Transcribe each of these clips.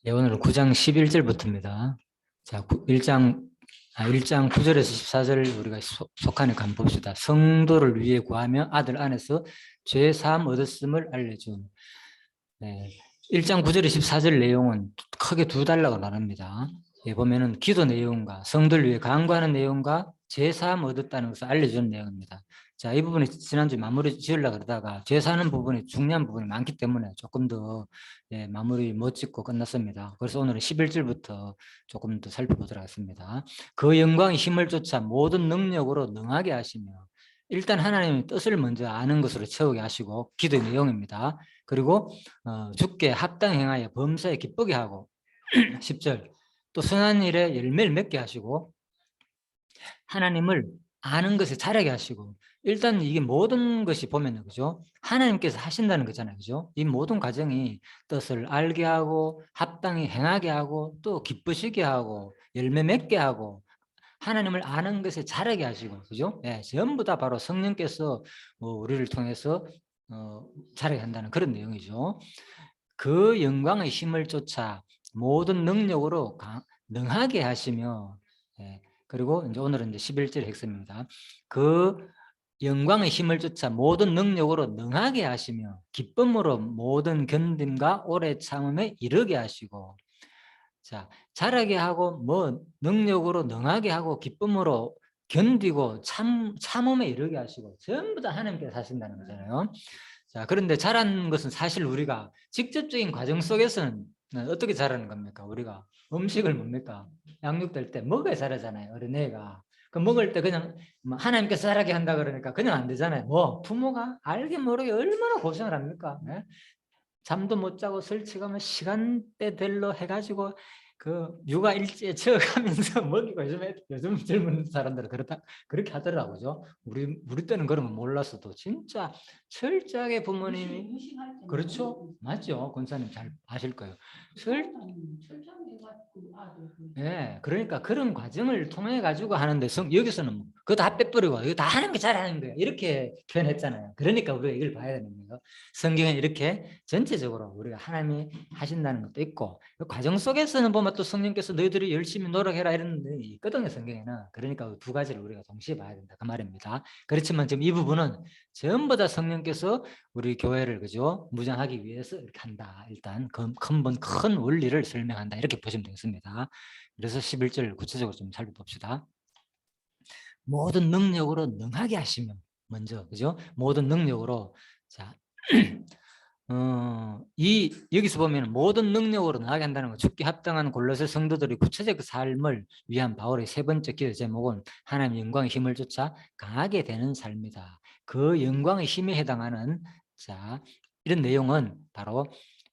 예, 오늘은 9장 11절부터입니다. 자, 1장 9절에서 14절 우리가 속한에 한번 봅시다. 성도를 위해 구하며 아들 안에서 죄 사함 얻었음을 알려준. 네, 1장 9절에 14절 내용은 크게 두 단락으로 나눕니다. 예, 보면은 기도 내용과 성도를 위해 간구하는 내용과 죄 사함 얻었다는 것을 알려주는 내용입니다. 자, 이 부분이 지난주에 마무리 지으려고 그러다가 죄 사는 부분이 중요한 부분이 많기 때문에 조금 더 마무리 못 짓고 끝났습니다. 그래서 오늘은 11절부터 조금 더 살펴보도록 하겠습니다. 그 영광의 힘을 쫓아 모든 능력으로 능하게 하시며, 일단 하나님의 뜻을 먼저 아는 것으로 채우게 하시고, 기도의 내용입니다. 그리고 주께 합당 행하여 범사에 기쁘게 하고 10절 또 선한 일에 열매를 맺게 하시고 하나님을 아는 것에 자라게 하시고, 일단 이게 모든 것이 보면은 그죠, 하나님께서 하신다는 거잖아요, 그죠? 이 모든 과정이 뜻을 알게 하고 합당히 행하게 하고 또 기쁘시게 하고 열매 맺게 하고 하나님을 아는 것에 자라게 하시고, 그죠? 예, 전부 다 바로 성령께서 우리를 통해서 자라게 한다는 그런 내용이죠. 그 영광의 힘을 쫓아 모든 능력으로 능하게 하시며, 예, 그리고 이제 오늘은 이제 11절 핵심입니다. 그 영광의 힘을 쫓아 모든 능력으로 능하게 하시며 기쁨으로 모든 견딤과 오래 참음에 이르게 하시고. 자, 잘하게 하고 뭐 능력으로 능하게 하고 기쁨으로 견디고 참음에 이르게 하시고 전부 다 하나님께서 하신다는 거잖아요. 자, 그런데 잘하는 것은 사실 우리가 직접적인 과정 속에서는 어떻게 잘하는 겁니까? 우리가 음식을 뭡니까? 양육될 때 먹어야 잘하잖아요, 어린애가. 그 먹을 때 그냥 하나님께서 잘하게 한다 그러니까 그냥 안 되잖아요. 뭐 부모가 알게 모르게 얼마나 고생을 합니까? 네? 잠도 못 자고 설치가면 시간대별로 해가지고 그 육아 일지에 적어가면서 먹이고, 요즘 젊은 사람들은 그렇다 그렇게 하더라고요. 우리 때는 그런 거 몰랐어도 진짜 철저하게 부모님이, 그렇죠, 맞죠, 권사님 잘 아실 거예요. 예, 그러니까 그런 과정을 통해 가지고 하는데 여기서는 그거 다 빼버리고 이거 다 하는 게 잘하는 거야 이렇게 표현했잖아요. 그러니까 우리가 이걸 봐야 되는 거예요. 성경에 이렇게 전체적으로 우리가 하나님이 하신다는 것도 있고, 그 과정 속에서는 보면 또 성령께서 너희들이 열심히 노력해라 이런 데 있거든요, 성경에는. 그러니까 그 두 가지를 우리가 동시에 봐야 된다 그 말입니다. 그렇지만 지금 이 부분은 전부 다 성령께서 우리 교회를, 그죠, 무장하기 위해서 이렇게 한다. 일단 큰 원리를 설명한다 이렇게 보시면 되겠습니다. 그래서 11절 구체적으로 좀 살펴봅시다. 모든 능력으로 능하게 하시면, 먼저, 그죠? 모든 능력으로. 자, 여기서 보면 모든 능력으로 나가게 한다는 거, 죽게 합당한 골로새 성도들의 구체적 삶을 위한 바울의 세 번째 기도 제목은 하나님의 영광의 힘을 쫓아 강하게 되는 삶이다. 그 영광의 힘에 해당하는, 자, 이런 내용은 바로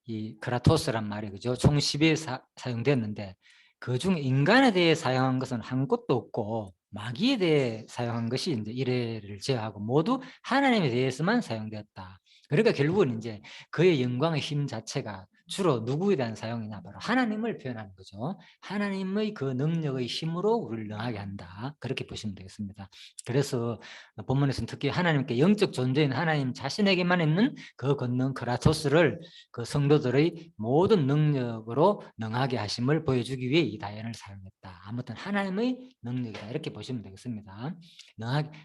이 크라토스란 말이, 그죠? 총 10회 사용됐는데 그 중 인간에 대해 사용한 것은 한 곳도 없고 마귀에 대해 사용한 것이 이제 1회를 제외하고 모두 하나님에 대해서만 사용되었다. 그러니까 결국은 이제 그의 영광의 힘 자체가 주로 누구에 대한 사용이냐, 바로 하나님을 표현하는 거죠. 하나님의 그 능력의 힘으로 우리를 능하게 한다, 그렇게 보시면 되겠습니다. 그래서 본문에서는 특히 하나님께 영적 존재인 하나님 자신에게만 있는 그 권능 크라토스를 그 성도들의 모든 능력으로 능하게 하심을 보여주기 위해 이 다연을 사용했다. 아무튼 하나님의 능력이다 이렇게 보시면 되겠습니다.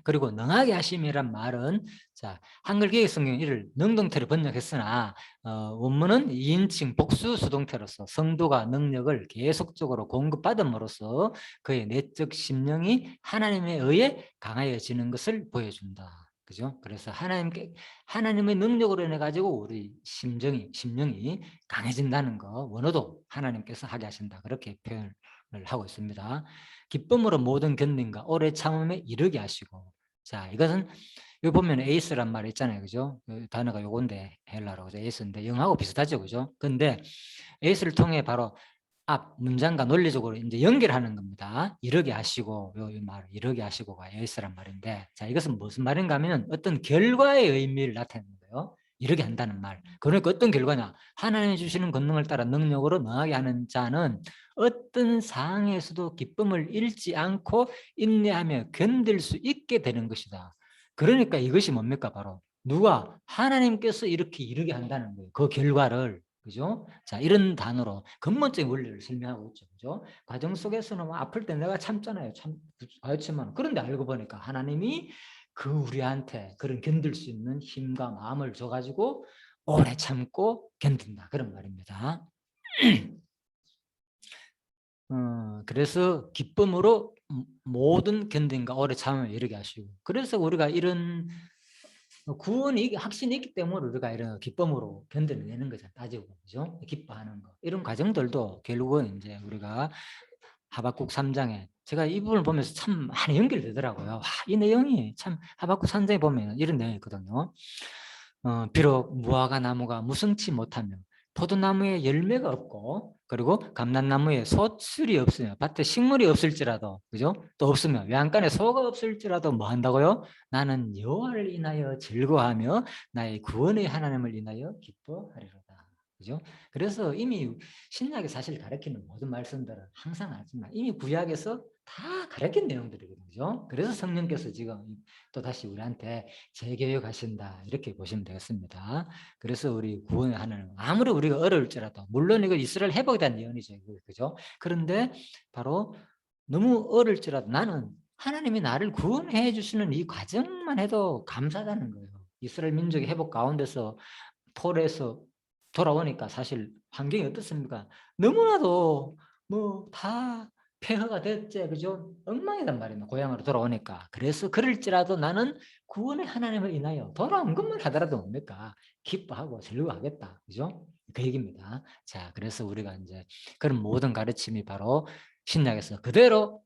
그리고 능하게 하심이란 말은, 자, 한글 개역 성경 이를 능동태로 번역했으나 원문은 2인칭 복수 수동태로서 성도가 능력을 계속적으로 공급받음으로써 그의 내적 심령이 하나님에 의해 강하여지는 것을 보여준다. 그죠? 그래서 하나님의 능력으로 인해 가지고 우리 심령이 강해진다는 거, 원어도 하나님께서 하게 하신다, 그렇게 표현을 하고 있습니다. 기쁨으로 모든 견딘과 오래 참음에 이르게 하시고. 자, 이것은 여기 보면 에이스란 말 있잖아요, 그죠? 그 단어가 요건데 헬라로, 그죠? 에이스인데 영하고 비슷하죠, 그죠? 근데 에이스를 통해 바로 앞 문장과 논리적으로 이제 연결하는 겁니다. 이르게 하시고, 요 말 이르게 하시고가 에이스란 말인데, 자, 이것은 무슨 말인가 하면 어떤 결과의 의미를 나타내는 거예요. 이르게 한다는 말. 그러니까 어떤 결과냐? 하나님이 주시는 권능을 따라 능력으로 능하게 하는 자는 어떤 상황에서도 기쁨을 잃지 않고 인내하며 견딜 수 있게 되는 것이다. 그러니까 이것이 뭡니까? 바로 누가? 하나님께서 이렇게 이르게 한다는 거예요. 그 결과를. 그죠? 자, 이런 단어로 근본적인 원리를 설명하고 있죠. 그죠? 과정 속에서는 뭐 아플 때 내가 참잖아요. 그렇지만 그런데 알고 보니까 하나님이 그 우리한테 그런 견딜 수 있는 힘과 마음을 줘가지고 오래 참고 견딘다. 그런 말입니다. 그래서 기쁨으로 모든 견딘과 오래 참음을 이르게 하시고, 그래서 우리가 이런 구원이 확신이 있기 때문에 우리가 이런 기쁨으로 견뎌내는 거죠. 따지고 그죠? 기뻐하는 거 이런 과정들도 결국은 이제 우리가 하박국 3장에 제가 이 부분을 보면서 참 많이 연결되더라고요. 와, 이 내용이 참 하박국 3장에 보면 이런 내용이 있거든요. 비록 무화과 나무가 무성치 못하며 포도나무에 열매가 없고 그리고 감람나무에 소출이 없으며 밭에 식물이 없을지라도 그죠? 또 없으며 외양간에 소가 없을지라도 뭐 한다고요? 나는 여호와를 인하여 즐거워하며 나의 구원의 하나님을 인하여 기뻐하리로다. 그죠? 그래서 이미 신약에 사실 가르치는 모든 말씀들은 항상 하지만 이미 구약에서 다 가르친 내용들이거든요. 그죠? 그래서 성령께서 지금 또 다시 우리한테 재교육하신다 이렇게 보시면 되겠습니다. 그래서 우리 구원의 하나님 아무리 우리가 어려울지라도 물론 이거 이스라엘 회복에 대한 예언이죠. 그죠? 그런데 바로 너무 어려울지라도 나는 하나님이 나를 구원해 주시는 이 과정만 해도 감사하다는 거예요. 이스라엘 민족의 회복 가운데서 폴에서 돌아오니까 사실 환경이 어떻습니까? 너무나도 뭐 다 폐허가 됐지, 그죠? 엉망이단 말이에요. 고향으로 돌아오니까. 그래서 그럴지라도 나는 구원의 하나님을 인하여 돌아온 것만 하더라도 뭡니까? 기뻐하고 즐거워하겠다, 그죠? 그 얘기입니다. 자, 그래서 우리가 이제 그런 모든 가르침이 바로 신약에서 그대로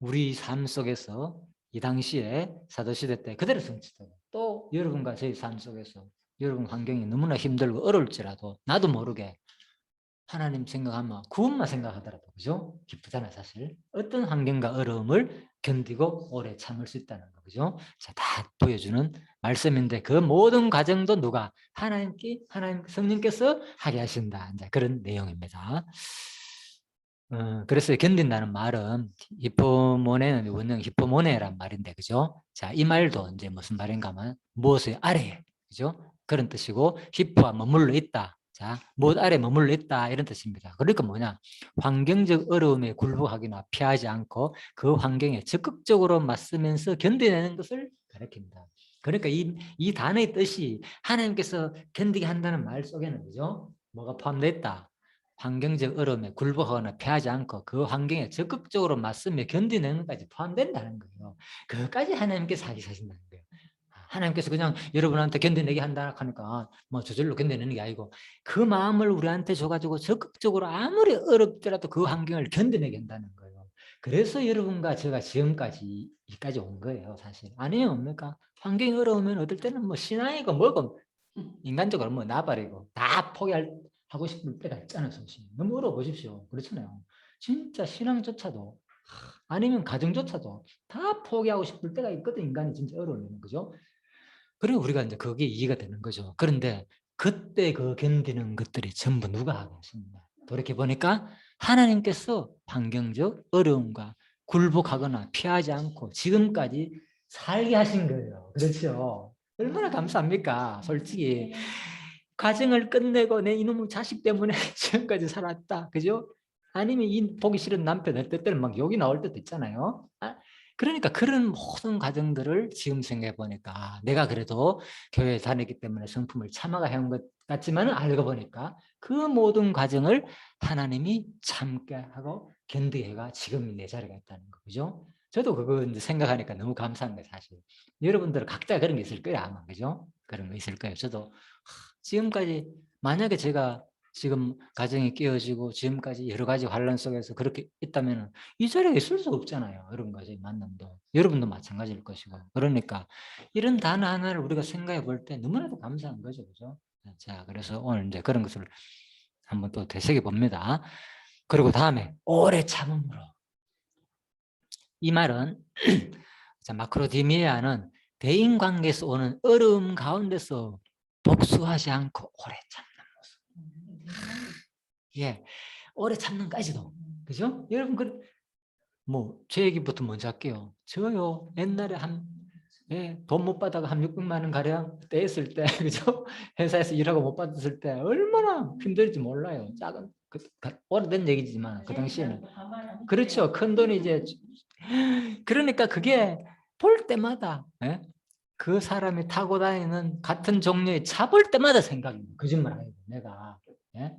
우리 삶 속에서 이 당시에 사도시대 때 그대로 성취되고 또 여러분과 저희 삶 속에서 여러분 환경이 너무나 힘들고 어려울지라도 나도 모르게 하나님 생각하면 구원만 생각하더라도 그죠? 기쁘잖아요 사실. 어떤 환경과 어려움을 견디고 오래 참을 수 있다는 거 그죠? 자, 다 보여주는 말씀인데 그 모든 과정도 누가? 하나님 성령께서 하게 하신다. 이제 그런 내용입니다. 그래서 견딘다는 말은 히포모네는 원형 히포모네란 말인데 그죠? 자, 이 말도 이제 무슨 말인가 하면 무엇의 아래 그죠? 그런 뜻이고 히포와 머물러 있다. 자, 무엇 아래 머물러 있다 이런 뜻입니다. 그러니까 뭐냐? 환경적 어려움에 굴복하거나 피하지 않고 그 환경에 적극적으로 맞서면서 견뎌내는 것을 가리킵니다. 그러니까 이 단어의 뜻이 하나님께서 견디게 한다는 말 속에는 그죠? 뭐가 포함되어 있다. 환경적 어려움에 굴복하거나 피하지 않고 그 환경에 적극적으로 맞서며 견디내는 것까지 포함된다는 거예요. 그것까지 하나님께서 하신다는 거예요. 하나님께서 그냥 여러분한테 견뎌내게 한다 하니까 뭐 저절로 견뎌내는 게 아니고 그 마음을 우리한테 줘가지고 적극적으로 아무리 어렵더라도 그 환경을 견뎌내게 한다는 거예요. 그래서 여러분과 제가 지금까지 여기까지 온 거예요, 사실. 아니에요, 뭡니까? 환경이 어려우면 어떨 때는 뭐 신앙이고 뭐고 인간적으로 뭐 나발이고 다 하고 싶을 때가 있잖아요, 솔직히. 너무 어려워 보십시오. 그렇잖아요. 진짜 신앙조차도 아니면 가정조차도 다 포기하고 싶을 때가 있거든, 인간이 진짜 어려우면. 그죠? 그리고 우리가 이제 그게 이해가 되는 거죠. 그런데 그때 그 견디는 것들이 전부 누가 하고 있습니다. 돌이켜 보니까 하나님께서 환경적 어려움과 굴복하거나 피하지 않고 지금까지 살게 하신 거예요. 그렇죠? 얼마나 감사합니까? 솔직히 과정을 끝내고 내 이놈의 자식 때문에 지금까지 살았다. 그죠? 아니면 이 보기 싫은 남편 할 때때는 막 욕이 나올 때도 있잖아요. 그러니까 그런 모든 과정들을 지금 생각해 보니까 내가 그래도 교회에 다니기 때문에 성품을 참아가 해온 것 같지만 알고 보니까 그 모든 과정을 하나님이 참게 하고 견디해가 지금 내 자리가 있다는 거죠. 저도 그거 이제 생각하니까 너무 감사한 거예요, 사실. 여러분들 각자 그런 게 있을 거예요, 아마. 그죠? 그런 거 있을 거예요. 저도 지금까지 만약에 제가 지금 가정이 깨어지고 지금까지 여러 가지 환란 속에서 그렇게 있다면 이 자리에 있을 수 없잖아요. 여러분과 저희 만남도. 여러분도 마찬가지일 것이고. 그러니까 이런 단어 하나를 우리가 생각해 볼 때 너무나도 감사한 거죠. 그죠? 자, 그래서 오늘 이제 그런 것을 한번 또 되새겨 봅니다. 그리고 다음에 오래 참음으로. 이 말은 자, 마크로디미아는 대인 관계에서 오는 어려움 가운데서 복수하지 않고 오래 참는 모습. 예, 오래 참는까지도. 그죠? 여러분, 뭐, 제 얘기부터 먼저 할게요. 저요, 옛날에 예, 돈 못 받아가 한 600만 원 가량 떼었을 때, 그죠? 회사에서 일하고 못 받았을 때 얼마나 힘들지 몰라요. 작은 오래된 얘기지만 그 당시에는 그렇죠. 큰 돈이 이제 그러니까 그게 볼 때마다 예? 그 사람이 타고 다니는 같은 종류의 차 볼 때마다 생각이 거짓말 아니고 내가 예?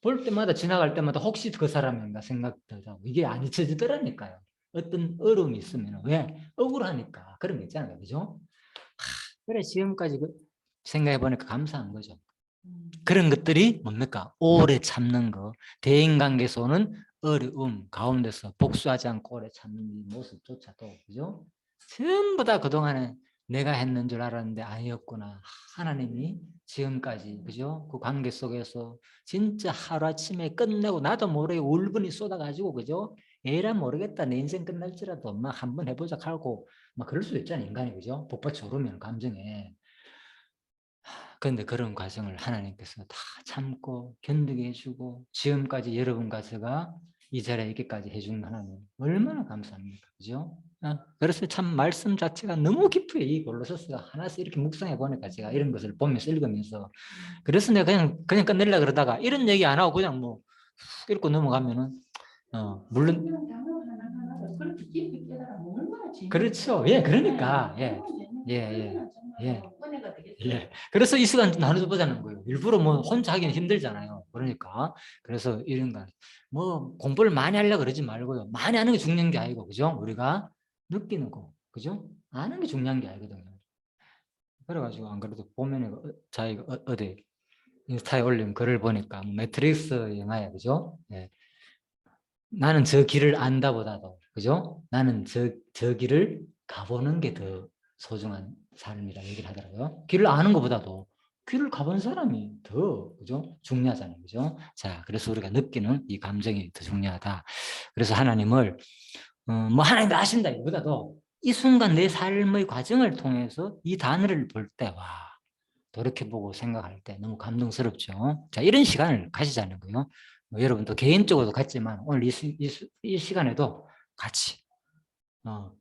볼 때마다 지나갈 때마다 혹시 그 사람인가 생각들하고 이게 안 잊혀지더라니까요. 어떤 어려움이 있으면 왜 억울하니까 그런 게 있잖아요, 그죠? 그래 지금까지 생각해 보니까 감사한 거죠. 그런 것들이 뭡니까? 오래 참는 거, 대인관계에서 오는 어려움 가운데서 복수하지 않고 오래 참는 모습조차도 그죠? 전부 다 그동안에 내가 했는 줄 알았는데 아니었구나. 하나님이 지금까지 그죠? 그 관계 속에서 진짜 하루아침에 끝내고 나도 모르게 울분이 쏟아가지고 그죠? 에라 모르겠다. 내 인생 끝날지라도 막 한번 해보자 하고 막 그럴 수도 있잖아요. 인간이 그죠? 복받쳐 오르면 감정에. 그런데 그런 과정을 하나님께서 다 참고 견디게 해주고 지금까지 여러분 가서가 이 자리에 있기까지 해준 하나님 얼마나 감사합니까? 그죠? 그래서 참 말씀 자체가 너무 깊어요. 이 골로새서가 하나씩 이렇게 묵상해 보니까 제가 이런 것을 보면서 읽으면서 그래서 내가 그냥 끝내려고 그러다가 이런 얘기 안 하고 그냥 뭐 읽고 넘어가면은 물론 그렇죠. 예, 그러니까 예. 예. 그래서 이 시간 나눠줘 보자는 거예요. 일부러 뭐 혼자 하기는 힘들잖아요. 그러니까. 그래서 이런 거, 뭐 공부를 많이 하려고 그러지 말고요. 많이 하는 게 중요한 게 아니고, 그죠? 우리가 느끼는 거, 그죠? 아는 게 중요한 게 아니거든요. 그래가지고 안 그래도 보면에 자기가 어디 인스타에 올린 글을 보니까 매트릭스 영화야, 그죠? 예. 나는 저 길을 안다보다도, 그죠? 나는 저 길을 가보는 게 더 소중한 삶이라 얘기를 하더라고요. 길을 아는 것보다도 길을 가본 사람이 더, 그죠? 중요하잖아요. 그죠? 자, 그래서 우리가 느끼는 이 감정이 더 중요하다. 그래서 하나님을, 뭐 하나님도 아신다. 이보다도 이 순간 내 삶의 과정을 통해서 이 단어를 볼 때, 와, 돌이켜보고 생각할 때 너무 감동스럽죠. 자, 이런 시간을 가지자는 거예요. 뭐 여러분도 개인적으로도 같지만 오늘 이 시간에도 같이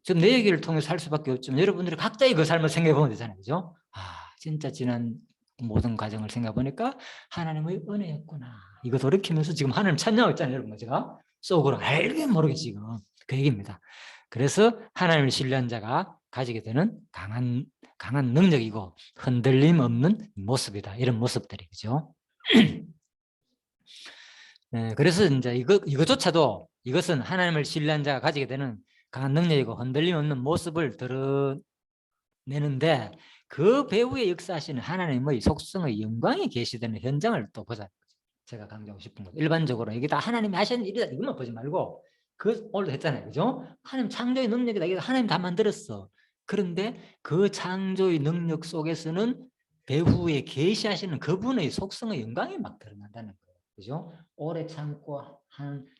지금 내 얘기를 통해서 살 수밖에 없지만 여러분들이 각자의 그 삶을 생각해 보면 되잖아요. 그죠? 진짜 지난 모든 과정을 생각해 보니까 하나님의 은혜였구나. 이거 돌이키면서 지금 하나님 찬양하고 있잖아요. 여러분 제가 속으로 알게 모르게 지금 그 얘기입니다. 그래서 하나님을 신뢰한 자가 가지게 되는 강한 능력이고 흔들림 없는 모습이다. 이런 모습들이 그죠? 네, 그래서 이제 이것조차도 이것은 하나님을 신뢰한 자가 가지게 되는 강한 능력이고 흔들림 없는 모습을 드러내는데 그 배후에 역사하시는 하나님의 속성의 영광이 계시되는 현장을 또 보자. 제가 강조하고 싶은 거. 일반적으로 이게 다 하나님이 하시는 일이다 이것만 보지 말고 오늘도 했잖아요. 그죠? 하나님 창조의 능력이다. 이게 하나님 다 만들었어. 그런데 그 창조의 능력 속에서는 배후에 계시하시는 그분의 속성의 영광이 막 드러난다는 거예요. 그죠?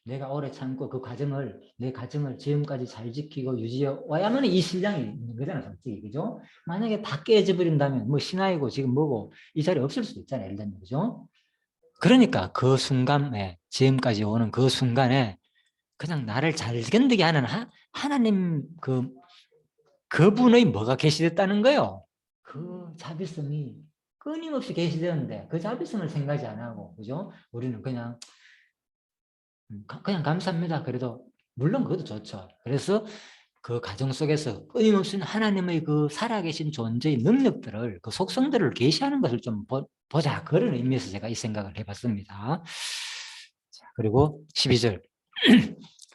내가 오래 참고 그 과정을, 내 가정을 지금까지 잘 지키고 유지해 와야만 이 신랑이 있는 거잖아요, 솔직히. 그죠? 만약에 다 깨져 버린다면, 뭐 신하이고 지금 뭐고 이 자리에 없을 수도 있잖아요, 예를 들면. 그죠? 그러니까 그 순간에, 지금까지 오는 그 순간에 그냥 나를 잘 견디게 하는 하나님 그분의 뭐가 계시됐다는 거예요. 그 자비성이 끊임없이 계시되는데 그 자비성을 생각하지 안 하고, 그죠? 우리는 그냥 감사합니다. 그래도 물론 그것도 좋죠. 그래서 그 가정 속에서 끊임없이 하나님의 그 살아계신 존재의 능력들을, 그 속성들을 계시하는 것을 좀 보자. 그런 의미에서 제가 이 생각을 해봤습니다. 자, 그리고 12절.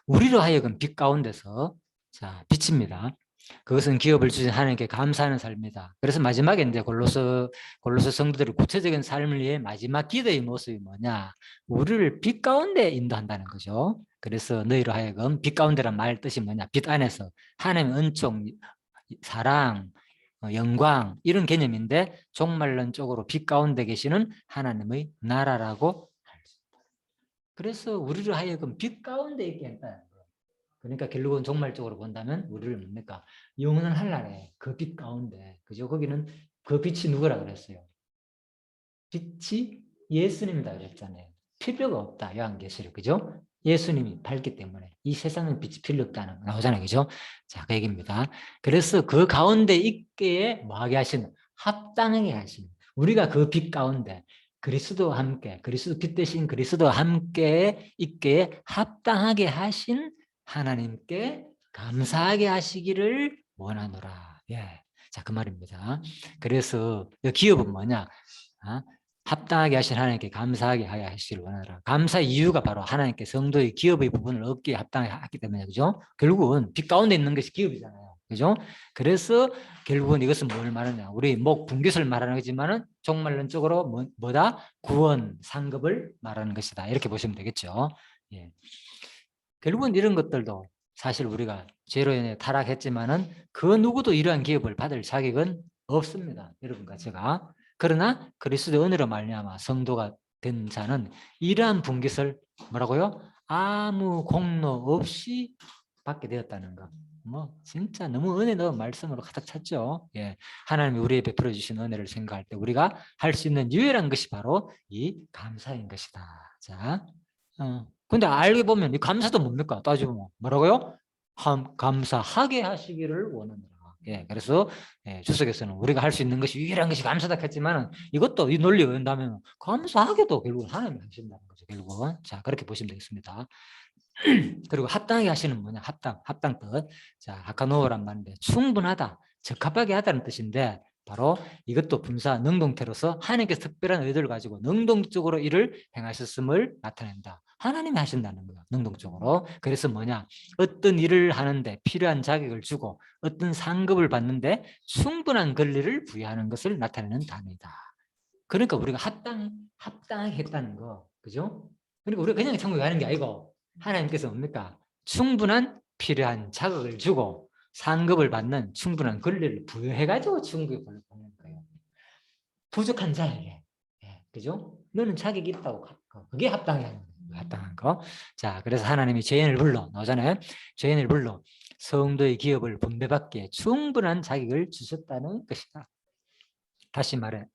우리로 하여금 빛 가운데서 자, 빛입니다. 그것은 기업을 주신 하나님께 감사하는 삶이다. 그래서 마지막에 이제 골로새 성도들의 구체적인 삶을 위해 마지막 기도의 모습이 뭐냐? 우리를 빛 가운데 인도한다는 거죠. 그래서 너희로 하여금 빛 가운데란 말 뜻이 뭐냐? 빛 안에서 하나님의 은총, 사랑, 영광 이런 개념인데 종말론적으로 빛 가운데 계시는 하나님의 나라라고 할 수 있다. 그래서 우리로 하여금 빛 가운데 있게 했다는 거예요. 그러니까 결국은 종말적으로 본다면 우리를 뭡니까? 영원한 한날에 그 빛 가운데, 그죠? 거기는 그 빛이 누구라 그랬어요? 빛이 예수님이다 그랬잖아요. 필요가 없다. 요한계시록, 그죠? 예수님이 밝기 때문에 이 세상은 빛이 필요 없다는 거 나오잖아요. 그죠? 자, 그 얘기입니다. 그래서 그 가운데 있게 뭐하게 하시는, 합당하게 하시는, 우리가 그 빛 가운데 그리스도와 함께, 그리스도 빛 대신 그리스도와 함께 있게 합당하게 하신 하나님께 감사하게 하시기를 원하노라. 예. 자, 그 말입니다. 그래서 이 기업은 뭐냐? 합당하게 하신 하나님께 감사하게 하시기를 원하노라. 감사의 이유가 바로 하나님께 성도의 기업의 부분을 얻기에 합당하게 했기 때문에, 그죠? 결국은 빛 가운데 있는 것이 기업이잖아요. 그죠? 그래서 결국은 이것은 뭘 말하냐? 우리 목 분깃을 말하는 거지만은 종말론적으로 뭐다? 구원, 상급을 말하는 것이다. 이렇게 보시면 되겠죠. 예. 결국은 이런 것들도 사실 우리가 죄로 인해 타락했지만은 그 누구도 이러한 기업을 받을 자격은 없습니다. 여러분과 제가. 그러나 그리스도의 은혜로 말미암아 성도가 된 자는 이러한 분깃을 뭐라고요? 아무 공로 없이 받게 되었다는 거. 뭐 진짜 너무 은혜 넣은 말씀으로 가득 찼죠. 예, 하나님이 우리에게 베풀어 주신 은혜를 생각할 때 우리가 할 수 있는 유일한 것이 바로 이 감사인 것이다. 자, 근데 알게 보면 이 감사도 뭡니까? 따지면 뭐라고요? 감사하게 하시기를 원합니다. 예, 그래서 주석에서는 우리가 할 수 있는 것이 유일한 것이 감사다 했지만 이것도 이 논리가 된다면 감사하게도 결국은 하나님이 하신다는 거죠. 결국은 자, 그렇게 보시면 되겠습니다. 그리고 합당하게 하시는 뭐냐? 합당 뜻. 자, 하카노어란 말인데 충분하다, 적합하게 하다는 뜻인데 바로 이것도 분사 능동태로서 하나님께서 특별한 의도를 가지고 능동적으로 일을 행하셨음을 나타낸다. 하나님이 하신다는 거예요. 능동적으로. 그래서 뭐냐? 어떤 일을 하는데 필요한 자격을 주고 어떤 상급을 받는데 충분한 권리를 부여하는 것을 나타내는 단어이다. 그러니까 우리가 합당하게 했다는 거. 그죠? 그러니까 우리가 그냥 천국에 가는 게 아니고 하나님께서 뭡니까? 충분한 필요한 자격을 주고 상급을 받는 충분한 권리를 부여해가지고 천국에 보내는 거예요. 부족한 자에게. 예, 그죠? 너는 자격이 있다고. 그게 합당하게 하는 거예요. 합당한 거. 자, 그래서 하나님이 죄인을 불러, 나오잖아요. 죄인을 불러 성도의 기업을 분배받기에 충분한 자격을 주셨다는 것이다. 다시 말해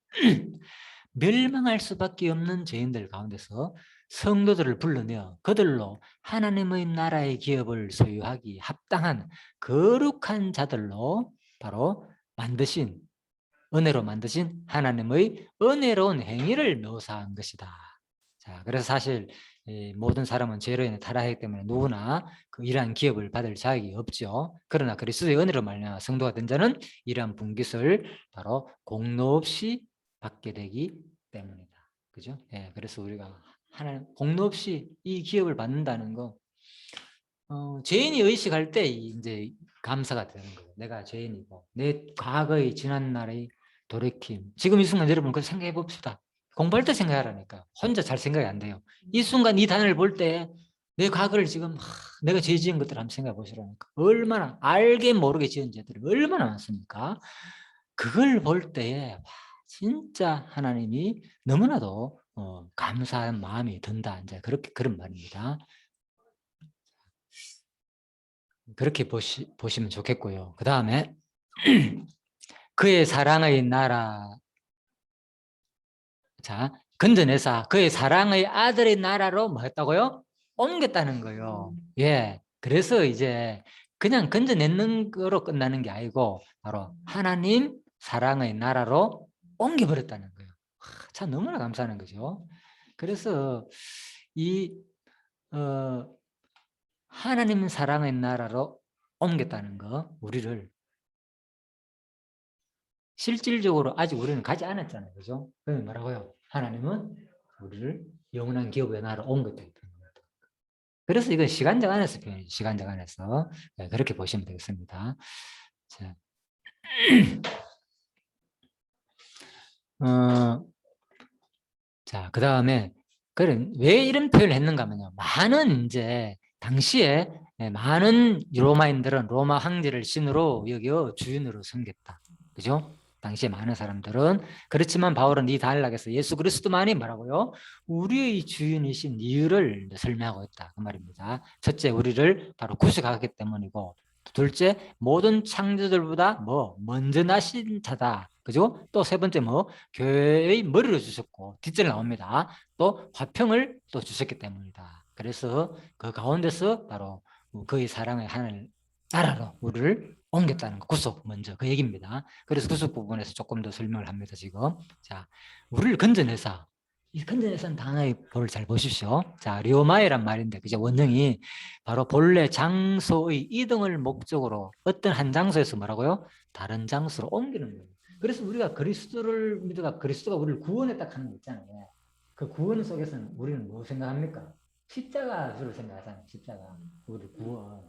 멸망할 수밖에 없는 죄인들 가운데서 성도들을 불러내어 그들로 하나님의 나라의 기업을 소유하기 합당한 거룩한 자들로 바로 만드신, 은혜로 만드신 하나님의 은혜로운 행위를 묘사한 것이다. 자, 그래서 사실 모든 사람은 죄로 인해 타락하기 때문에 누구나 이러한 기업을 받을 자격이 없죠. 그러나 그리스도의 은혜로 말미암아 성도가 된 자는 이러한 분깃을 바로 공로 없이 받게 되기 때문이다. 그죠? 예, 그래서 우리가 하나님 공로 없이 이 기업을 받는다는 거, 죄인이 의식할 때 이제 감사가 되는 거예요. 내가 죄인이고 내 과거의 지난 날의 돌이킴. 지금 이 순간 여러분 그 생각해 봅시다. 공부할 때 생각하라니까. 혼자 잘 생각이 안 돼요. 이 순간 이 단어를 볼 때 내 과거를 지금 내가 죄 지은 것들을 한번 생각해 보시라니까. 얼마나 알게 모르게 지은 죄들이 얼마나 많습니까? 그걸 볼 때에 와, 진짜 하나님이 너무나도 감사한 마음이 든다. 이제 그렇게 그런 말입니다. 그렇게 보시면 좋겠고요. 그 다음에 그의 사랑의 나라, 자, 건져내사 그의 사랑의 아들의 나라로 뭐 했다고요? 옮겼다는 거예요. 예. 그래서 이제 그냥 건져내는 거로 끝나는 게 아니고 바로 하나님 사랑의 나라로 옮겨버렸다는 거예요. 참 너무나 감사한 거죠. 그래서 이 하나님 사랑의 나라로 옮겼다는 거, 우리를 실질적으로 아직 우리는 가지 않았잖아요. 그죠? 그러면 뭐라고요? 하나님은 우리를 영원한 기업의 나라로 옮겼다. 그래서 이건 시간적 안에서 표현이죠. 시간적 안에서. 네, 그렇게 보시면 되겠습니다. 자, 자, 그 다음에, 그래, 왜 이런 표현을 했는가 하면요. 많은 이제, 당시에 많은 로마인들은 로마 황제를 신으로 여겨 주인으로 섬겼다. 그죠? 당시에 많은 사람들은. 그렇지만 바울은 이 단락에서 예수 그리스도만이 뭐라고요? 우리의 주인이신 이유를 설명하고 있다. 그 말입니다. 첫째, 우리를 바로 구속하기 때문이고, 둘째, 모든 창조들보다 먼저 나신 자다. 그죠? 또 세 번째 교회의 머리를 주셨고, 뒷절에 나옵니다. 또 화평을 또 주셨기 때문이다. 그래서 그 가운데서 바로 그의 사랑의 하늘 나라로 우리를 옮겼다는 거, 구속 먼저 그 얘기입니다. 그래서 구속 부분에서 조금 더 설명을 합니다. 지금 자, 우리를 건져내사, 이 건져내사는 단어의 볼을 잘 보십시오. 자, 리오마이란 말인데 그죠? 원형이 바로 본래 장소의 이동을 목적으로 어떤 한 장소에서 뭐라고요? 다른 장소로 옮기는 거예요. 그래서 우리가 그리스도를 믿어가 그리스도가 우리를 구원했다 하는 거 있잖아요. 그 구원 속에서는 우리는 뭐 생각합니까? 십자가를 생각하잖아요. 십자가. 우리 구원.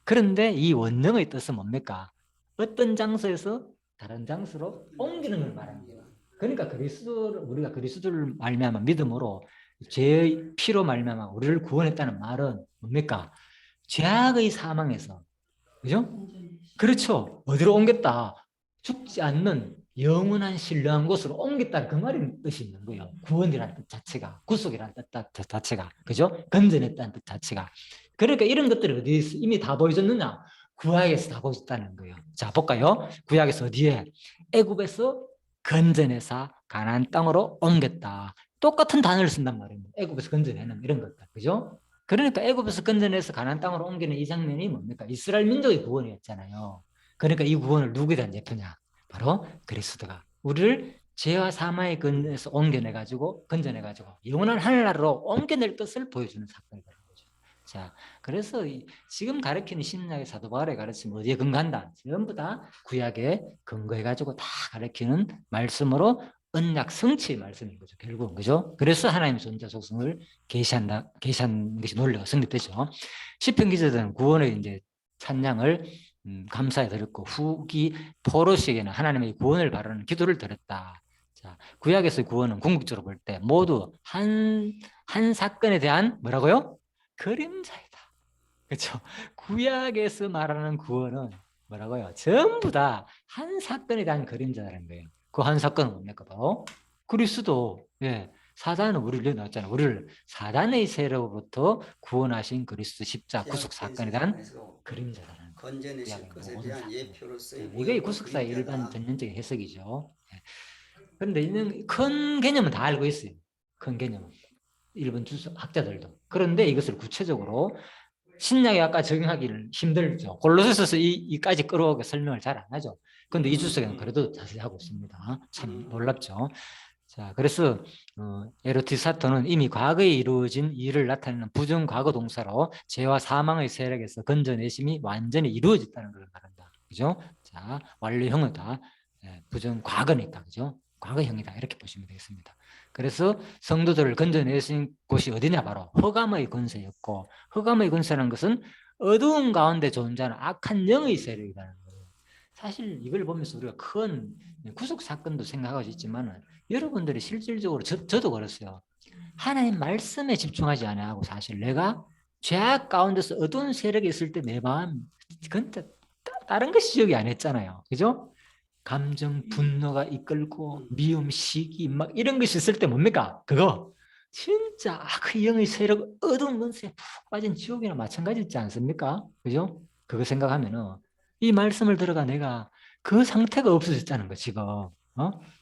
그런데 이 원령의 뜻은 뭡니까? 어떤 장소에서 다른 장소로 옮기는 걸 말하는 거예요. 그러니까 우리가 그리스도를 말미암아 믿음으로 죄의 피로 말미암아 우리를 구원했다는 말은 뭡니까? 죄악의 사망에서, 그죠? 그렇죠. 어디로 옮겼다? 죽지 않는 영원한 신령한 곳으로 옮겼다. 그 말이 뜻이 있는 거예요. 구원이라는 뜻 자체가, 구속이라는 뜻 자체가, 그죠? 건져냈다는 뜻 자체가. 그러니까 이런 것들이 어디서 이미 다 보여졌느냐? 구약에서 다 보여졌다는 거예요. 자, 볼까요? 구약에서 어디에? 애굽에서 건져내사 가나안 땅으로 옮겼다. 똑같은 단어를 쓴단 말이에요. 애굽에서 건져내는 이런 것들, 그죠? 그러니까 애굽에서 건져내서 가나안 땅으로 옮기는 이 장면이 뭡니까? 이스라엘 민족의 구원이었잖아요. 그러니까 이 구원을 누구에 대한 예표냐? 바로 그리스도가 우리를 죄와 사망의 근에서 옮겨내가지고 건져내가지고 영원한 하늘나라로 옮겨낼 뜻을 보여주는 사건이 되는 거죠. 자, 그래서 지금 가르치는 신약의 사도 바울의 가르침 어디에 근거한다? 전부 다 구약에 근거해가지고 다 가르치는 말씀으로 언약 성취의 말씀인 거죠. 결국은 그죠? 그래서 하나님의 존재 속성을 계시한 것이 논리가 성립되죠. 시편 기자들은 구원의 이제 찬양을 감사에 드렸고 후기 포로시에게는 하나님의 구원을 바라는 기도를 드렸다. 자, 구약에서의 구원은 궁극적으로 볼 때 모두 한 사건에 대한 뭐라고요? 그림자이다. 그렇죠? 구약에서 말하는 구원은 뭐라고요? 전부 다 한 사건에 대한 그림자라는 거예요. 그 한 사건은 뭡니까? 바로 그리스도. 예. 사단은 우리를 넣었잖아요. 우리를 사단의 세력으로부터 구원하신 그리스도 십자 구속 사건에 대한 그림자라는 거예요. 건져내실 것에 대한 예표로서의 이게 모형과 구속사의 일반 그림자다. 전형적인 해석이죠. 그런데 이는 큰 개념은 다 알고 있어요. 큰 개념은. 일본 학자들도. 그런데 이것을 구체적으로 신약에 아까 적용하기는 힘들죠. 골로새서서 이까지 끌어오게 설명을 잘 안 하죠. 그런데 이 주석에는 그래도 자세히 하고 있습니다. 참 놀랍죠. 자, 그래서 에로티사토는 이미 과거에 이루어진 일을 나타내는 부정 과거 동사로 죄와 사망의 세력에서 건져내심이 완전히 이루어졌다는 걸 말한다. 그죠? 자, 완료형이다. 부정 과거니까, 그죠? 과거형이다. 이렇게 보시면 되겠습니다. 그래서 성도들을 건져내신 곳이 어디냐? 바로 흑암의 권세였고, 흑암의 권세라는 것은 어두운 가운데 존재하는 악한 영의 세력이라는 거예요. 사실 이걸 보면서 우리가 큰 구속 사건도 생각하고 있지만 여러분들이 실질적으로 저도 그랬어요. 하나님 말씀에 집중하지 않아하고 사실 내가 죄악 가운데서 어두운 세력이 있을 때 내 마음 그건 다른 것이 기억이 안 했잖아요. 그죠? 감정, 분노가 이끌고 미움, 시기 막 이런 것이 있을 때 뭡니까? 그거 진짜 그 영의 세력 어두운 권세에 푹 빠진 지옥이나 마찬가지지 않습니까? 그죠? 그거 생각하면은 이 말씀을 들어가 내가 그 상태가 없어졌다는 거 지금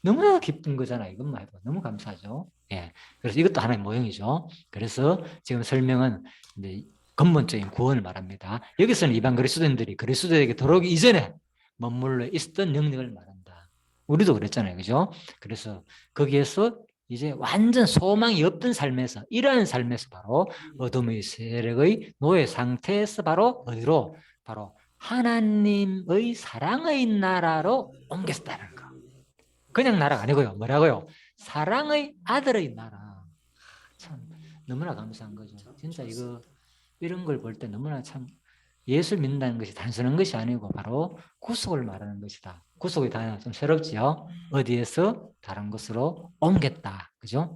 너무나 기쁜 거잖아. 이것만 해도 너무 감사하죠. 예, 그래서 이것도 하나의 모형이죠. 그래서 지금 설명은 이제 근본적인 구원을 말합니다. 여기서는 이방 그리스도인들이 그리스도에게 들어오기 이전에 머물러 있었던 영역을 말한다. 우리도 그랬잖아요. 그죠? 그래서 거기에서 이제 완전 소망이 없던 삶에서 이러한 삶에서 바로 어둠의 세력의 노예 상태에서 바로 어디로? 바로 하나님의 사랑의 나라로 옮겼다는 거. 그냥 나라가 아니고요. 뭐라고요? 사랑의 아들의 나라. 참 너무나 감사한 거죠. 진짜 이런 걸 볼 때 너무나 참 예수 믿는다는 것이 단순한 것이 아니고 바로 구속을 말하는 것이다. 구속의 단어 좀 새롭지요. 어디에서 다른 곳으로 옮겼다. 그죠?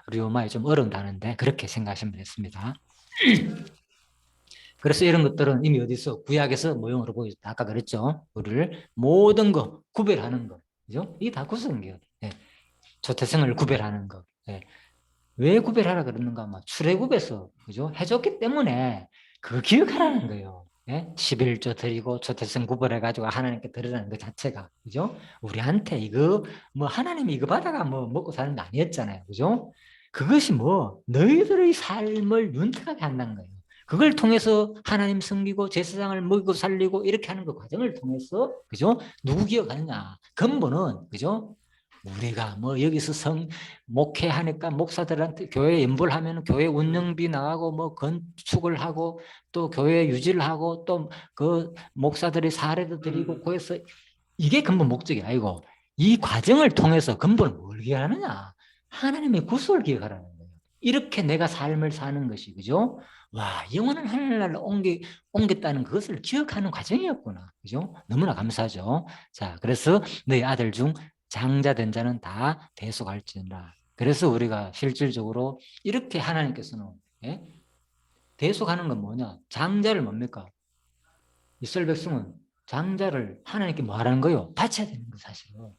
리오마에 좀 어려운 단어인데 그렇게 생각하시면 됐습니다. 그래서 이런 것들은 이미 어디서 구약에서 모형으로 보여줬다. 아까 그랬죠. 우리를 모든 거 구별하는 거. 그죠? 이게 다 구속이에요. 예. 조태생을 구별하는 거. 예. 왜 구별하라 그러는가? 막 출애굽에서 그죠? 해줬기 때문에 그거 기억하라는 거예요. 예? 11조 드리고 조태생 구별해가지고 하나님께 드리라는 것 자체가 그죠? 우리한테 이거 뭐 하나님이 이거 받아가 뭐 먹고 사는 게 아니었잖아요. 그죠? 그것이 뭐 너희들의 삶을 윤택하게 한다는 거예요. 그걸 통해서 하나님 섬기고 제사장을 먹이고 살리고 이렇게 하는 그 과정을 통해서 그죠? 누구 기억하느냐? 근본은 그죠? 우리가 뭐 여기서 목회하니까 목사들한테 교회 연보를 하면 교회 운영비 나가고 뭐 건축을 하고 또 교회 유지를 하고 또 그 목사들이 사례도 드리고 그래서 이게 근본 목적이 아니고 이 과정을 통해서 근본을 뭘 기억하느냐? 하나님의 구속을 기억하라는 거예요. 이렇게 내가 삶을 사는 것이 그죠? 와, 영원한 하늘나라를 옮겼다는 그것을 기억하는 과정이었구나. 그죠? 너무나 감사하죠. 자, 그래서 너희 아들 중 장자된 자는 다 대속할지니라. 그래서 우리가 실질적으로 이렇게 하나님께서는 예? 대속하는 건 뭐냐? 장자를 뭡니까? 이스라엘 백성은 장자를 하나님께 뭐 하라는 거요? 바쳐야 되는 거 사실은.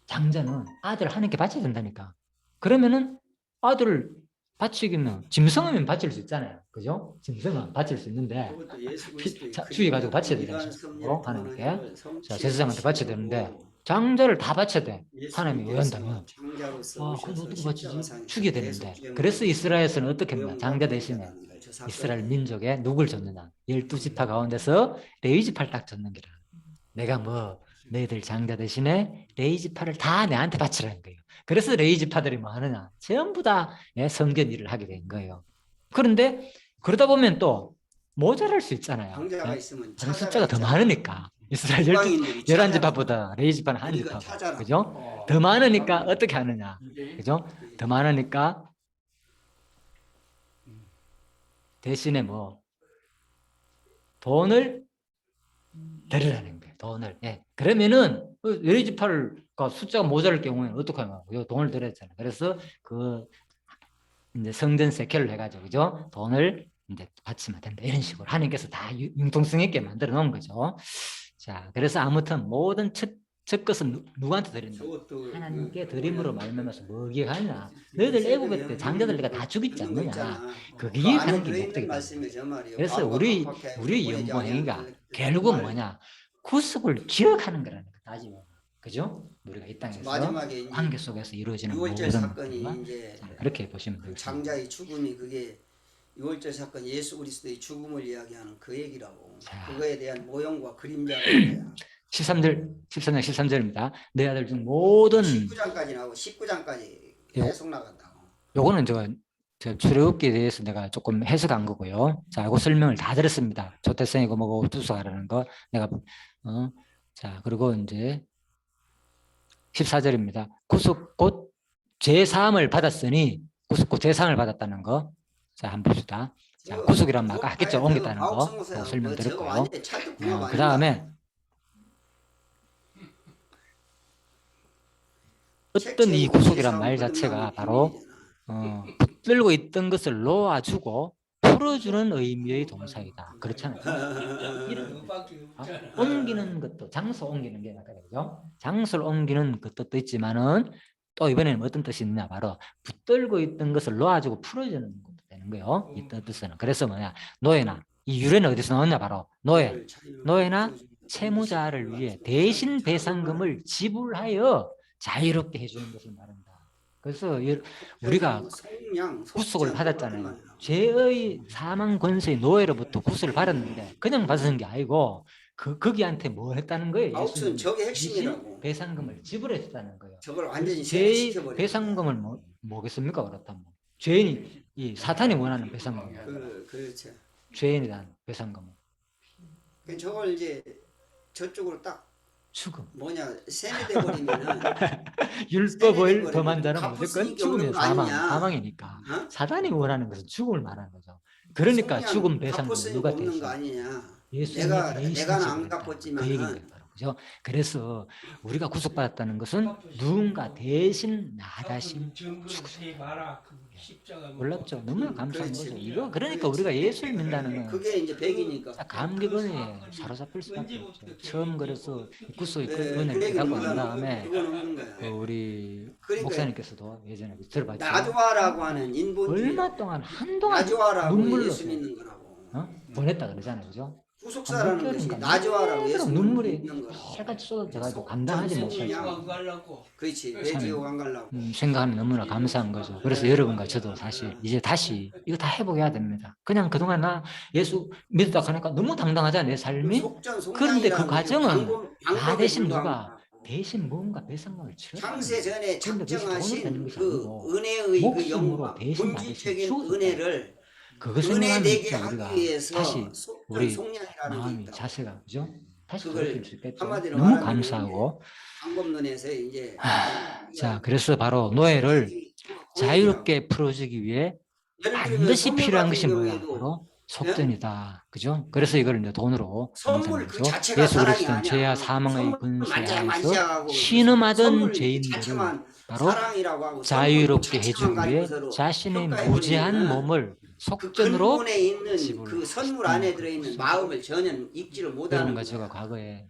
장자는 아들을 하나님께 바쳐야 된다니까. 그러면은 아들을 바치기면 짐승이면 바칠 수 있잖아요. 그죠? 짐승은 바칠 수 있는데 그것도 예수 그리스도의 죽여가지고 바쳐야 되잖아요. 하나님께. 자, 제사장한테 바쳐야 되는데 장자를 다 바쳐야 돼. 하나님이 왜 한다면 그건 어떻게 바치지? 죽여야 되는데. 그래서 이스라엘에서는 어떻게 했나? 장자 대신에 이스라엘 민족에 누굴 줬느냐? 12지파 가운데서 레위지파를 딱 줬는 게라. 내가 뭐 너희들 장자 대신에 레위지파를 다 내한테 바치라는 거예요. 그래서 레위지파들이 뭐 하느냐? 전부 다 성전 일을 하게 된 거예요. 그런데 그러다 보면 또 모자랄 수 있잖아요. 장자가 있으면 다른 숫자가 더 많으니까 이스라엘 11지파보다 레위지파는 한 우리가 지파고 찾아라. 그죠? 더 많으니까 어떻게 하느냐? 그죠? 더 많으니까 대신에 뭐 돈을 드리라는 거예요. 돈을. 예. 그러면은 레위지파를 숫자가 모자랄 경우에는 어떻게 하냐고 돈을 드렸잖아요. 그래서 그 이제 성전 세케를 해가지고 그죠? 돈을 이제 바치면 된다. 이런 식으로 하나님께서 다 융통성 있게 만들어 놓은 거죠. 자, 그래서 아무튼 모든 첫 것은 누구한테 드린다? 하나님께 드림으로 말미암아서 뭐 기억하느냐? 너희들 애굽에 때 장자들 내가 다 죽였지 않느냐? 그 기억하는 게 목적이다. 그래서 우리 연보 행위가 결국 뭐냐? 구속을 기억하는 거라는 거 따지면 그죠? 우리가 이 땅에서 관계 속에서 이루어지는 모든 사건이 이제 그렇게 보시면 되겠습니다. 장자의 죽음이 그게 6월절 사건 예수 그리스도의 죽음을 이야기하는 그 얘기라고. 자. 그거에 대한 모형과 그림자가 거야. 13절, 13장 13절입니다. 내 아들 중 모든 19장까지 나오고 19장까지 계속 나간다고. 요거는 저 출애굽기에 대해서 내가 조금 해석한 거고요. 자, 이거 설명을 다 들었습니다. 조태성이고 뭐고 투수하라는 거 내가 자, 그리고 이제 14절입니다. 구속 곧 죄사함을 받았으니 구속 곧 죄사함을 받았다는 거. 자, 한번 봅시다. 자, 구속이란 말 아까 했겠죠. 옮겼다는 거. 설명드렸고요. 그 다음에 어떤 이 구속이란 말 자체가 바로 붙들고 있던 것을 놓아주고 풀어주는 의미의 동사이다. 그렇잖아요. 옮기는 것도 장소 옮기는 게 나가죠. 장소를 옮기는 그 뜻도 있지만은 또 이번에는 어떤 뜻이 있냐 바로 붙들고 있던 것을 놓아주고 풀어주는 것도 되는 거예요. 이 뜻은 그래서 뭐냐 노예나 이 유래는 어디서 나왔냐 바로 노예나 채무자를 위해 대신 배상금을 지불하여 자유롭게 해주는 것을 말한다. 그래서 우리가 구속을 받았잖아요. 죄의 사망 권세의 노예로부터 구속을 받았는데 그냥 받은 게 아니고 거기한테 뭐 했다는 거예요? 아홉은 저게 핵심이라고. 배상금을 지불했다는 거예요. 저걸 완전히 죄의 배상금을 뭐겠습니까? 그렇다면 죄인이 이 사탄이 원하는 배상금. 그렇죠. 죄인에 대한 배상금은. 저걸 이제 저쪽으로 딱 죽음. 세뇌돼 버리면은 율법을 범한 자는 무조건 죽음이에요. 사망이니까. 어? 사단이 원하는 것은 죽음을 말하는 거죠. 그러니까 죽음 배상금 누가 없는 거 아니냐? 예수님이 내가 안 갚았지만 그 얘기인 거예요. 그죠? 그래서 우리가 구속받았다는 것은 누군가 대신 나 자신 죽으셨다. 몰랐죠? 너무나 감사한 거죠. 이거 그러니까 우리가 예수를 믿는다는 건 그게 이제 백이니까 감격은에 사로잡힐 수밖에 없죠. 처음 그래서 구속의 은혜를 갖고 난 다음에 우리 목사님께서도 예전에 들어봤죠. 나주아라고 하는 인본 얼마 동안 한동안 나주아라고 눈물로 예수 믿는 거라고. 보냈다 그러잖아요, 그죠? 구속사라는 것이 개월인가 나저와라고 계속 예수님 눈물이 믿는 거라. 해같이 쏟아져가지고 감당하지 못하고 그렇지. 배지옥 안 가려고. 생각하면 너무나 감사한 거죠. 그래서 여러분과 저도 사실 이제 다시 이거 다 회복해야 됩니다. 그냥 그동안 나 예수 믿었다 하니까 너무 당당하잖아요, 내 삶이. 그런데 그 과정은 나 대신 누가 대신 뭔가 배상금을 치렀다. 창세 전에 그런데 그것이 돈으로 되는 작정하신 것이 그 아니고 은혜의 그 목숨으로 영광, 대신 나 대신 본질적인 죽었다. 은혜를 그거 은혜 생각하면 되게 진짜 우리가 하기 위해서 다시 속전 우리 속량이라는 게 마음이 있다. 자세가 그죠? 다시 그걸 돌이킬 수 있겠죠. 한마디로 너무 말하면 감사하고. 방법론에서 이제 자, 그래서 바로 노예를 자유롭게 풀어주기 위해 반드시 필요한 것이 뭐야? 바로 속전이다. 그죠? 그래서 이걸 이제 돈으로 선물 그 자체가 예수 사랑이 그리스도는 아니야. 죄와 사망의 선물 권세 안에서 만지작하고 신음하던 선물 죄인들을 자체만 바로 사랑이라고 하고 자유롭게 선물 자체만 해주기 위해 가진 것으로 자신의 평가해 무죄한 버리면은 몸을 그 속전으로 근본에 있는 지불 그 선물 안에 들어있는 마음을 전혀 읽지를 못하는 여러분과 거야. 제가 과거에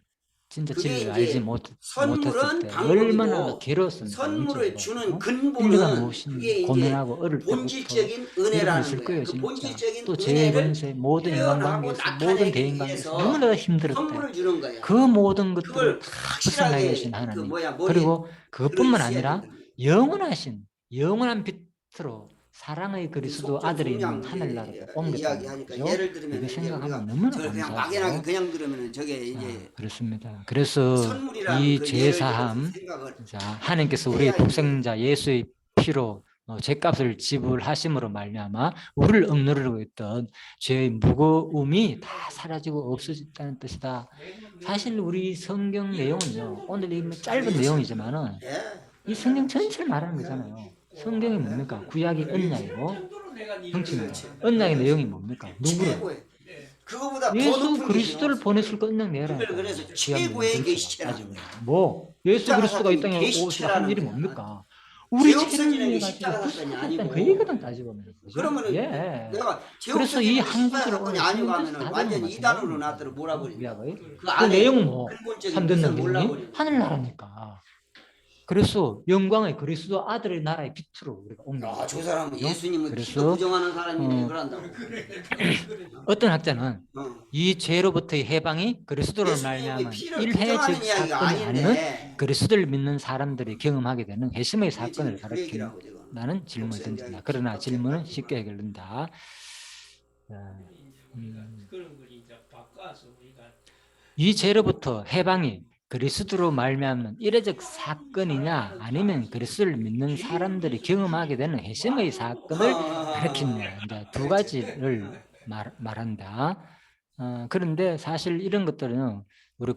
진짜 그게 진리를 이제 알지 못했을 선물은 때 얼마나 방법이고 괴로웠습니까? 선물을 영적으로. 주는 진리가 근본은 무엇인지 그게 이제 고민하고 어릴 때부터 본질적인 여러분 은혜라는 있을 거야. 거예요, 그 진짜. 본질적인 또 죄의 은혜를 권세, 모든 표현하고 인간관계에서, 모든 나타내기 대인관계에서 위해서 너무나 힘들었대. 선물을 주는 거야. 그 모든 것들을 그걸 다 불쌍하게 확실하게 해주신 그 하나님. 뭐야 머리에 그리고 그것뿐만 들어있어야 아니라 된다. 영원한 빛으로 사랑의 그리스도 아들이 있는 하늘나라로 옮겼다는 이야기하니까 거죠. 예를 들면 이거 이제 생각하면 우리가 너무나 저를 그냥 감사하죠. 막연하게 그냥 들으면은 저게 이제 그렇습니다. 그래서 선물이라는 이 그 예를 들어서 제사함, 생각을 자, 하나님께서 우리 해야 이제 독생자 예수의 피로 죄값을 지불하심으로 말미암아 우리를 억누르고 있던 죄의 무거움이 다 사라지고 없어졌다는 뜻이다. 사실 우리 성경 내용은요, 오늘 이 짧은 내용이지만은 예. 이 성경 전체를 말하는 거잖아요. 성경이 뭡니까? 구약이 언약이고 형식입니다. 언약의 내용이 뭡니까? 누구를? 최고의 그거보다 더 예수 높은 그리스도를 보냈을 거 언약 내라. 그래서 최고의 계시체라는 거야. 뭐 예수 그리스도가 이 땅에 오시고 한 일이 뭡니까? 우리 죄 없어지는 죄를 게 가지고 십자가 사건이 구속했다는 아니고. 그 얘기거든 따지보면. 그죠? 그러면은 예. 내가 죄 그래서 이 없어지는 한 십자가 구절을 사건이 오늘 아니고 성경에서 하면은 다 완전 적은 이단으로 것처럼 나들어 몰아버리는 구약의 그 그 안에 내용은 뭐 근본적인 참된 뜻을 내용이 몰라버리는 하늘나라니까. 그래서 영광의 그리스도 아들의 나라의 빛으로 우리가 옮겨. 야, 저 사람은 그죠? 예수님을 그래서, 기도 부정하는 사람이네 어, 그런다고. 어떤 학자는 어. 이 죄로부터의 해방이 그리스도를 예수님의 말미암은 피를 일회 부정하는 즉 이야기가 사건이 아니면 아닌데 그리스도를 믿는 사람들이 경험하게 되는 회심의 사건을 그 얘기라고 지금. 가르친다는 질문이 던진다. 그러나 질문은 쉽게 해결된다. 그런 걸 이제 바꿔서 우리가 이 죄로부터 해방이 그리스도로 말미암는 이례적 사건이냐 아니면 그리스도를 믿는 사람들이 경험하게 되는 회심의 사건을 가르치냐, 이제 두 가지를 말한다. 그런데 사실 이런 것들은 우리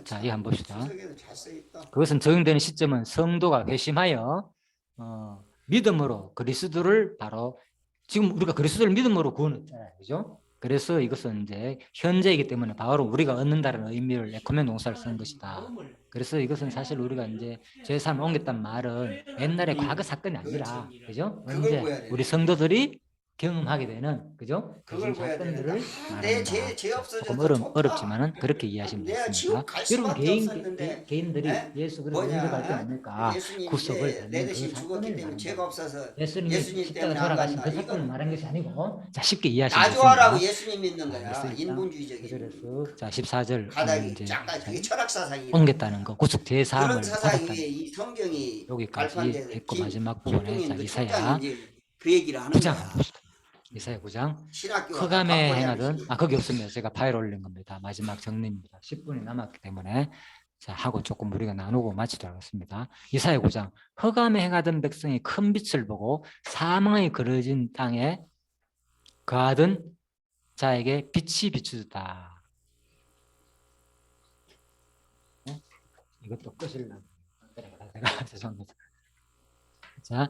자, 이거 한번 봅시다. 그것은 적용되는 시점은 성도가 회심하여 믿음으로 그리스도를 바로 지금 우리가 그리스도를 믿음으로 구원했잖아요, 그죠? 그래서 이것은 이제 현재이기 때문에 바로 우리가 얻는다는 의미를 에코멘 동사를 쓴 것이다. 그래서 이것은 사실 우리가 이제 죄사함을 옮겼단 말은 옛날의 과거 사건이 아니라, 그죠? 언제 우리 성도들이 경험하게 되는, 그죠? 그런 사건들을 말한다. 조금 어렵지만은 그렇게 이해하시면 되겠습니다. 여러분 개인들이 예수 그리스도 영접할 때 뭡니까? 구속을 받는 그 사건을 말한다. 예수님이 십자가 돌아가신 그 사건을 말한 것이 아니고, 자 쉽게 이해하시면 나주하라고 되겠습니다. 예수님 믿는 거야. 인본주의적인. 그래서 자 14절 가닥이 이제 약간 그게 철학 사상이. 옮겼다는 거, 구속 제사함을 그런 사상이 받았다는 이 성경이 여기까지 발판돼서 했고 마지막 부분에 자 이사야 그 얘기를 하는 9장 거야. 봅시다. 이사야 9장 신학교가 흑암에 바꿔야 행하던 하듯이. 거기 없습니다. 제가 파일 올린 겁니다. 마지막 정리입니다. 10분이 남았기 때문에 자 하고 조금 우리가 나누고 마치도록 하겠습니다. 이사야 9장 흑암에 행하던 백성이 큰 빛을 보고 사망의 그려진 땅에 거하던 자에게 빛이 비추었다. 네? 이것도 끝이려고 죄송합니다. 자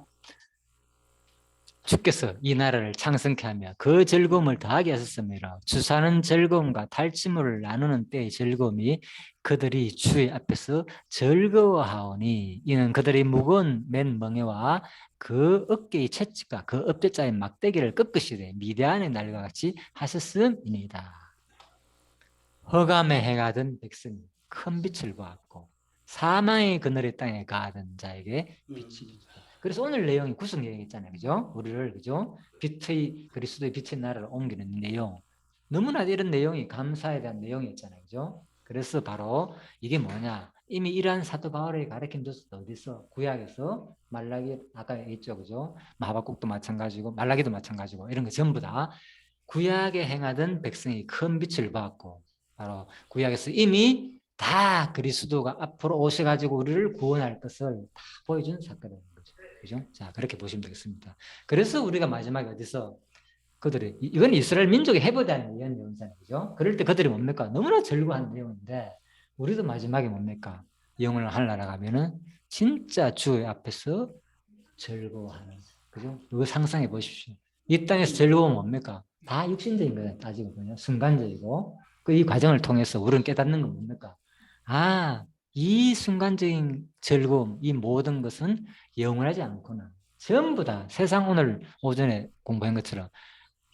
주께서 이 나라를 창성케 하며 그 즐거움을 더하게 하셨으므로 주사는 즐거움과 탈취물을 나누는 때의 즐거움이 그들이 주의 앞에서 즐거워하오니 이는 그들이 무거운 맨 멍에와 그 어깨의 채찍과 그 엎드자의 막대기를 꺾으시되 미디안의 날과 같이 하셨음이니이다. 흑암에 행하던 백성이 큰 빛을 보았고 사망의 그늘의 땅에 가하던 자에게 빛이 그래서 오늘 내용이 구속 내용이 있잖아요, 그죠? 우리를 그죠? 빛의 그리스도의 빛의 나라를 옮기는 내용. 너무나 이런 내용이 감사에 대한 내용이었잖아요. 그죠? 그래서 바로 이게 뭐냐? 이미 이러한 사도 바울이 가르친 것은 어디서? 구약에서 말라기 아까 있죠. 그죠? 마하박국도 마찬가지고 말라기도 마찬가지고 이런 거 전부 다 구약에 행하던 백성이 큰 빛을 받고 바로 구약에서 이미 다 그리스도가 앞으로 오셔가지고 우리를 구원할 것을 다 보여준 사건인 거죠. 그죠? 자, 그렇게 보시면 되겠습니다. 그래서 우리가 마지막에 어디서 그들이 이건 이스라엘 민족의 회복에 위한 내용이잖아요. 그죠? 그럴 때 그들이 뭡니까? 너무나 즐거워하는 내용인데 우리도 마지막에 뭡니까? 영원을 하늘나라 가면은 진짜 주 앞에서 즐거워하는 그죠? 이거 상상해 보십시오. 이 땅에서 즐거움은 뭡니까? 다 육신적인 거예요. 따지고 보면 순간적이고 그 이 과정을 통해서 우리는 깨닫는 건 뭡니까? 아, 이 순간적인 즐거움, 이 모든 것은 영원하지 않구나. 전부 다 세상 오늘 오전에 공부한 것처럼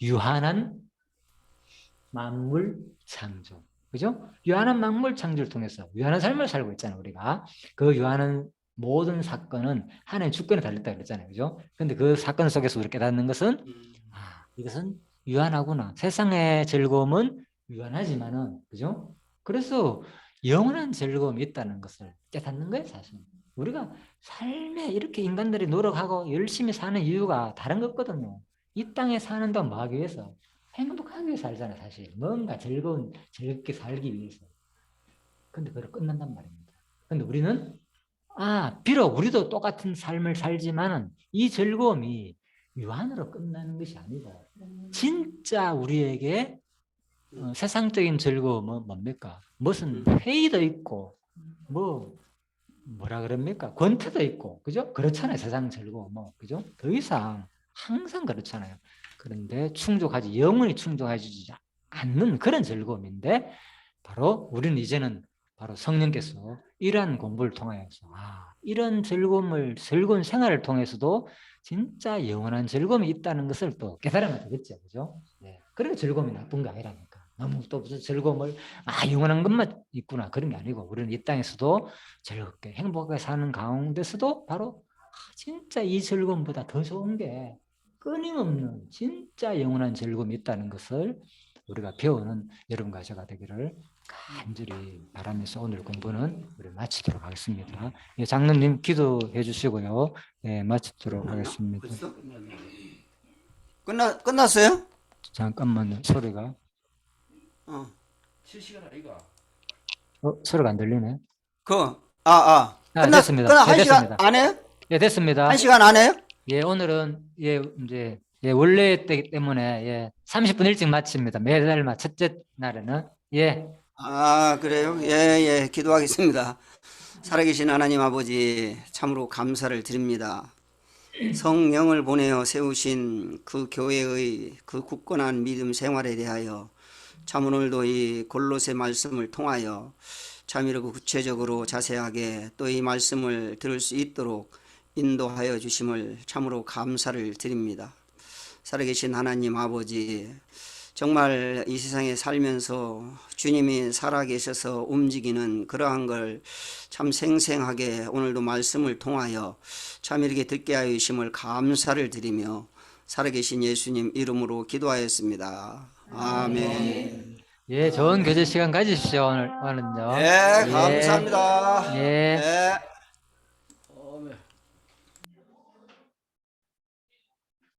유한한 만물 창조. 그죠? 유한한 만물 창조를 통해서 유한한 삶을 살고 있잖아요, 우리가. 그 유한한 모든 사건은 하나님의 주권에 달렸다 그랬잖아요. 그죠? 근데 그 사건 속에서 우리가 깨닫는 것은 이것은 유한하구나. 세상의 즐거움은 유한하지만은 그죠? 그래서 영원한 즐거움이 있다는 것을 깨닫는 거예요, 사실. 우리가 삶에 이렇게 인간들이 노력하고 열심히 사는 이유가 다른 거 없거든요. 이 땅에 사는 동안 뭐 하기 위해서? 행복하게 위해서 살잖아요, 사실. 뭔가 즐겁게 살기 위해서. 근데 그걸 끝난단 말입니다. 근데 우리는, 비록 우리도 똑같은 삶을 살지만은 이 즐거움이 유한으로 끝나는 것이 아니고, 진짜 우리에게 세상적인 즐거움은 뭡니까? 무슨 회의도 있고, 뭐라 그럽니까? 권태도 있고, 그죠? 그렇잖아요. 세상 즐거움, 그죠? 더 이상 항상 그렇잖아요. 그런데 영원히 충족하지 않는 그런 즐거움인데, 바로 우리는 이제는 바로 성령께서 이러한 공부를 통하여서, 이런 즐거운 생활을 통해서도 진짜 영원한 즐거움이 있다는 것을 또 깨달으면 되겠죠. 그죠? 네. 그러니까 즐거움이 나쁜 게 아니라니까. 너무 또 무슨 즐거움을, 영원한 것만 있구나. 그런 게 아니고, 우리는 이 땅에서도 즐겁게 행복하게 사는 가운데서도 바로 진짜 이 즐거움보다 더 좋은 게 끊임없는 진짜 영원한 즐거움이 있다는 것을 우리가 배우는 여러분과 제가 되기를 간절히 바라면서 오늘 공부는 우리 마치도록 하겠습니다. 예, 장로님 기도해 주시고요. 예, 마치도록 하겠습니다. 벌써 끝났어요? 잠깐만요. 소리가 어. 7시간 아이가. 소리가 안 들리네. 끝났습니다. 됐습니다. 한 예, 시간 됐습니다. 안 해요? 예, 됐습니다. 한 시간 안 해요? 예, 오늘은 이제 원래 때기 때문에 30분 일찍 마칩니다. 매달 첫째 날에는 그래요? 예, 기도하겠습니다. 살아계신 하나님 아버지, 참으로 감사를 드립니다. 성령을 보내어 세우신 그 교회의 그 굳건한 믿음 생활에 대하여 참 오늘도 이 골로새 말씀을 통하여 참 이렇게 구체적으로 자세하게 또 이 말씀을 들을 수 있도록 인도하여 주심을 참으로 감사를 드립니다. 살아계신 하나님 아버지, 정말 이 세상에 살면서 주님이 살아계셔서 움직이는 그러한 걸 참 생생하게 오늘도 말씀을 통하여 참 이렇게 듣게 하여 주심을 감사를 드리며 살아계신 예수님 이름으로 기도하였습니다. 아멘. 좋은 교제 시간 가지십시오. 오늘은요. 네, 감사합니다. 예. 네.